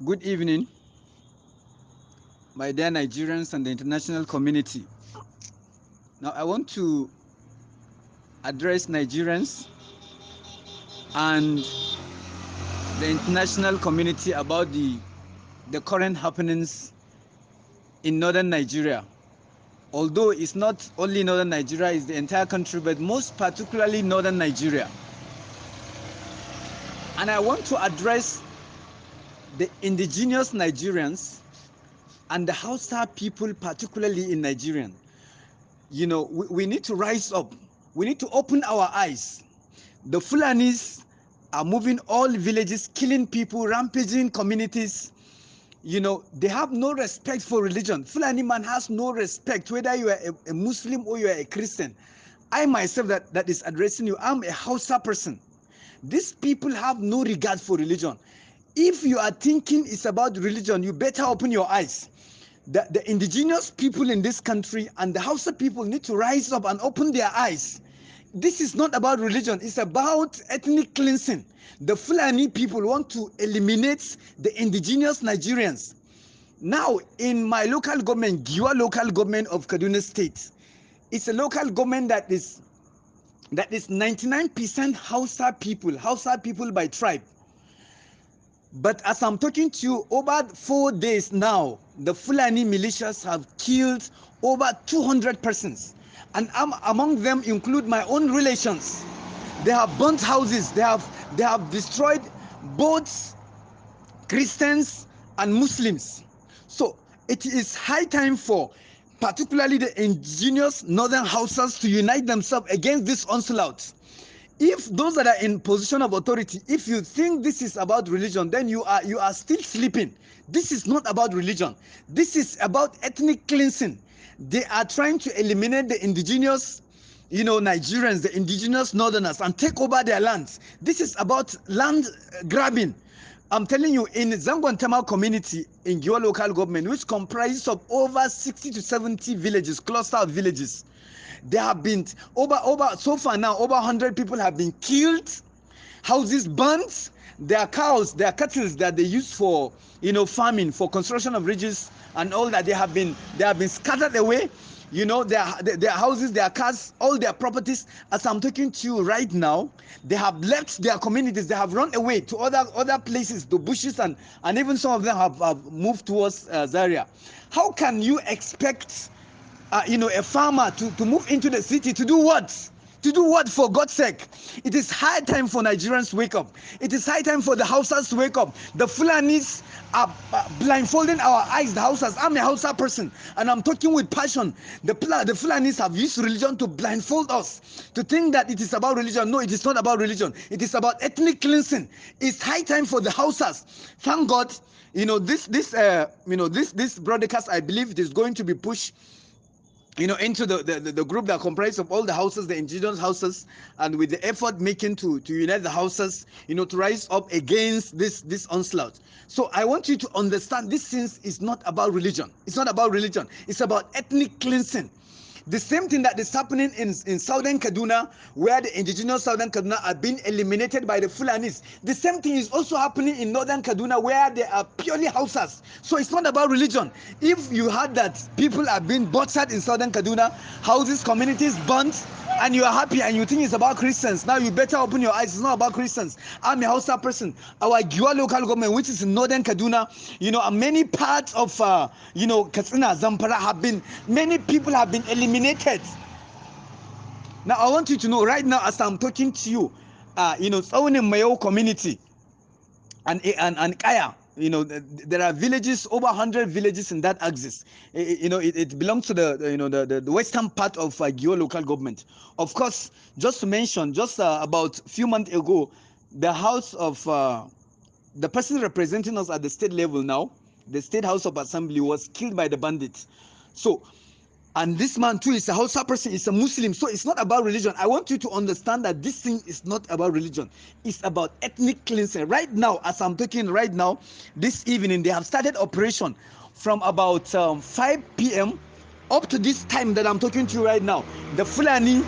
Good evening, my dear Nigerians and the international community. Now, I want to address Nigerians and the international community about the current happenings in northern Nigeria. Although it's not only northern Nigeria, it's the entire country, but most particularly northern Nigeria. And I want to address the indigenous Nigerians and the Hausa people, particularly in Nigeria. We need to rise up. We need to open our eyes. The Fulanis are moving all villages, killing people, rampaging communities. They have no respect for religion. Fulani man has no respect, whether you are a Muslim or you are a Christian. I myself that is addressing you, I'm a Hausa person. These people have no regard for religion. If you are thinking it's about religion, you better open your eyes. The indigenous people in this country and the Hausa people need to rise up and open their eyes. This is not about religion, it's about ethnic cleansing. The Fulani people want to eliminate the indigenous Nigerians. Now, in my local government, Giwa local government of Kaduna State, it's a local government that is 99% Hausa people by tribe. But as I'm talking to you, over 4 days now, the Fulani militias have killed over 200 persons. And among them include my own relations. They have burnt houses. They have destroyed both Christians and Muslims. So it is high time for particularly the indigenous northern Hausas to unite themselves against this onslaught. If those that are in position of authority, if you think this is about religion, then you are still sleeping. This is not about religion. This is about ethnic cleansing. They are trying to eliminate the indigenous, Nigerians, the indigenous northerners, and take over their lands. This is about land grabbing. I'm telling you, in Zangon Tema community in Giwa local government, which comprises of over 60 to 70 villages, cluster of villages, there have been over so far now over 100 people have been killed, houses burnt, their cows, their cattle that they use for farming, for construction of bridges and all that, they have been scattered away. Their houses, their cars, all their properties. As I'm talking to you right now, they have left their communities. They have run away to other places, to bushes, and even some of them have moved towards Zaria. How can you expect a farmer to move into the city to do what? To do what, for God's sake? It is high time for Nigerians to wake up. It is high time for the Hausas to wake up. The Fulanis are blindfolding our eyes, the Hausas. I'm a Hausa person and I'm talking with passion. The Fulanis have used religion to blindfold us, to think that it is about religion. No, it is not about religion. It is about ethnic cleansing. It's high time for the Hausas. Thank God, this broadcast, I believe it is going to be pushed into the group that comprises of all the houses, the indigenous houses, and with the effort making to unite the houses, to rise up against this onslaught. So I want you to understand, this thing is not about religion. It's not about religion. It's about ethnic cleansing. The same thing that is happening in southern Kaduna, where the indigenous southern Kaduna are being eliminated by the Fulanis. The same thing is also happening in northern Kaduna, where they are purely Hausas. So it's not about religion. If you heard that people are being butchered in southern Kaduna, houses, communities burnt, and you are happy and you think it's about Christians, now you better open your eyes. It's not about Christians. I'm a Hausa person. Our Giwa local government, which is in northern Kaduna, and many parts of Katsina, Zamfara, many people have been eliminated. Now I want you to know right now, as I'm talking to you, Tsaunin Mayo community and Kaya, there are villages, over 100 villages in that axis. It belongs to the western part of Giwa local government. Of course, just to mention, just about a few months ago, the house of the person representing us at the state level now, the State House of Assembly, was killed by the bandits. So, and this man too is a Hausa person, is a Muslim. So it's not about religion. I want you to understand that this thing is not about religion. It's about ethnic cleansing. Right now, as I'm talking right now, this evening, they have started operation from about 5 p.m. up to this time that I'm talking to you right now. The Fulani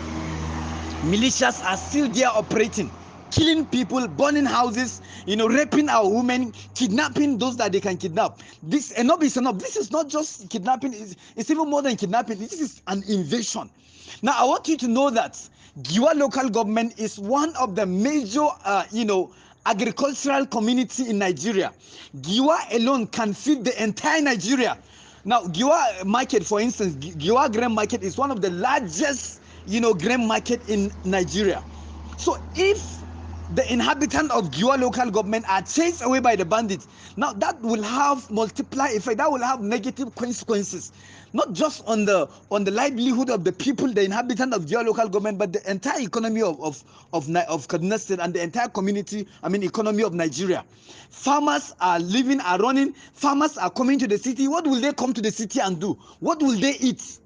militias are still there operating. killing people, burning houses, raping our women, kidnapping those that they can kidnap. This enough is enough. This is not just kidnapping, it's even more than kidnapping. This is an invasion. Now, I want you to know that Giwa local government is one of the major, agricultural community in Nigeria. Giwa alone can feed the entire Nigeria. Now, Giwa market, for instance, Giwa grain market is one of the largest, grain market in Nigeria. So if the inhabitants of Giwa local government are chased away by the bandits, now that will have multiply effect. That will have negative consequences, not just on the livelihood of the people, the inhabitants of Giwa local government, but the entire economy of Kaduna State and the entire community. Economy of Nigeria. Farmers are living, are running. Farmers are coming to the city. What will they come to the city and do? What will they eat?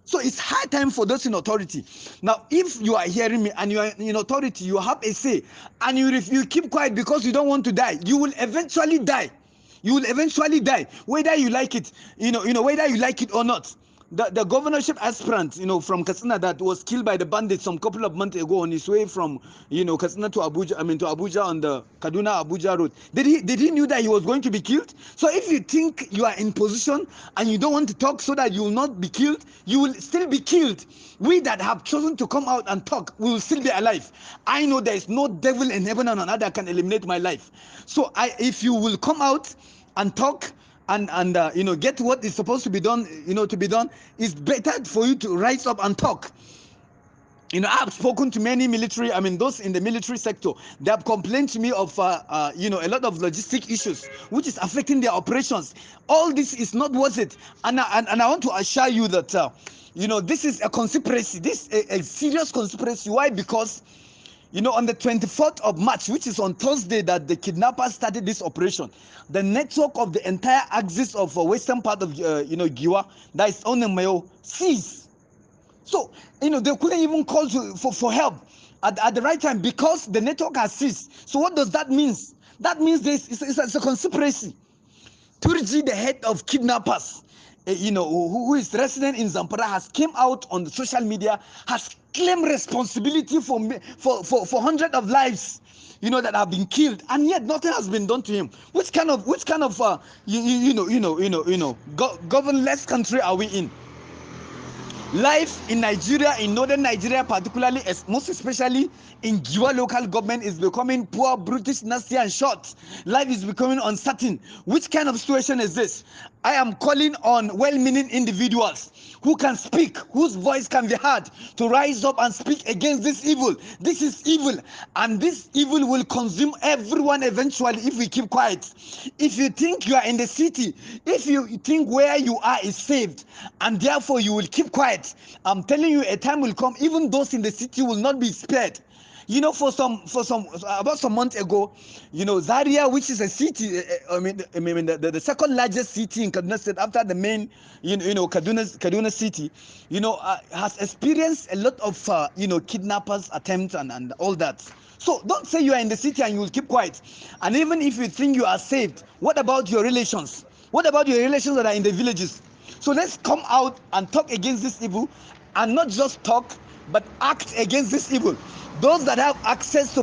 So it's high time for those in authority. Now, if you are hearing me and you are in authority, you have a say, and you keep quiet because you don't want to die, you will eventually die. You will eventually die, whether you like it, whether you like it or not. The governorship aspirant, from Katsina that was killed by the bandits some couple of months ago on his way from, Katsina to Abuja, to Abuja on the Kaduna-Abuja road. Did he knew that he was going to be killed? So if you think you are in position and you don't want to talk so that you will not be killed, you will still be killed. We that have chosen to come out and talk, we will still be alive. I know there is no devil in heaven and on earth that can eliminate my life. So if you will come out and talk, and get what is supposed to be done, to be done, it's better for you to rise up and talk. I've spoken to many military, those in the military sector. They have complained to me of, a lot of logistic issues, which is affecting their operations. All this is not worth it. And I want to assure you that, this is a conspiracy. This is a serious conspiracy. Why? Because, on the 24th of March, which is on Thursday, that the kidnappers started this operation, the network of the entire axis of western part of, Giwa, that is Onemayo, ceased. So, they couldn't even call for help at the right time because the network has ceased. So what does that mean? That means it's a conspiracy. Turji, the head of kidnappers, who is resident in Zamfara, has came out on the social media, has claimed responsibility for hundreds of lives, that have been killed, and yet nothing has been done to him. Which kind of governless country are we in? Life in Nigeria, in northern Nigeria particularly, most especially in Giwa local government, is becoming poor, brutish, nasty, and short. Life is becoming uncertain. Which kind of situation is this? I am calling on well-meaning individuals who can speak, whose voice can be heard, to rise up and speak against this evil. This is evil, and this evil will consume everyone eventually if we keep quiet. If you think you are in the city, if you think where you are is saved, and therefore you will keep quiet, I'm telling you, a time will come, even those in the city will not be spared. For some about some months ago, Zaria, which is a city, the second largest city in Kaduna State after the main, Kaduna city, has experienced a lot of, kidnappers attempts and all that. So don't say you are in the city and you will keep quiet. And even if you think you are saved, what about your relations? What about your relations that are in the villages? So let's come out and talk against this evil, and not just talk, but act against this evil. Those that have access to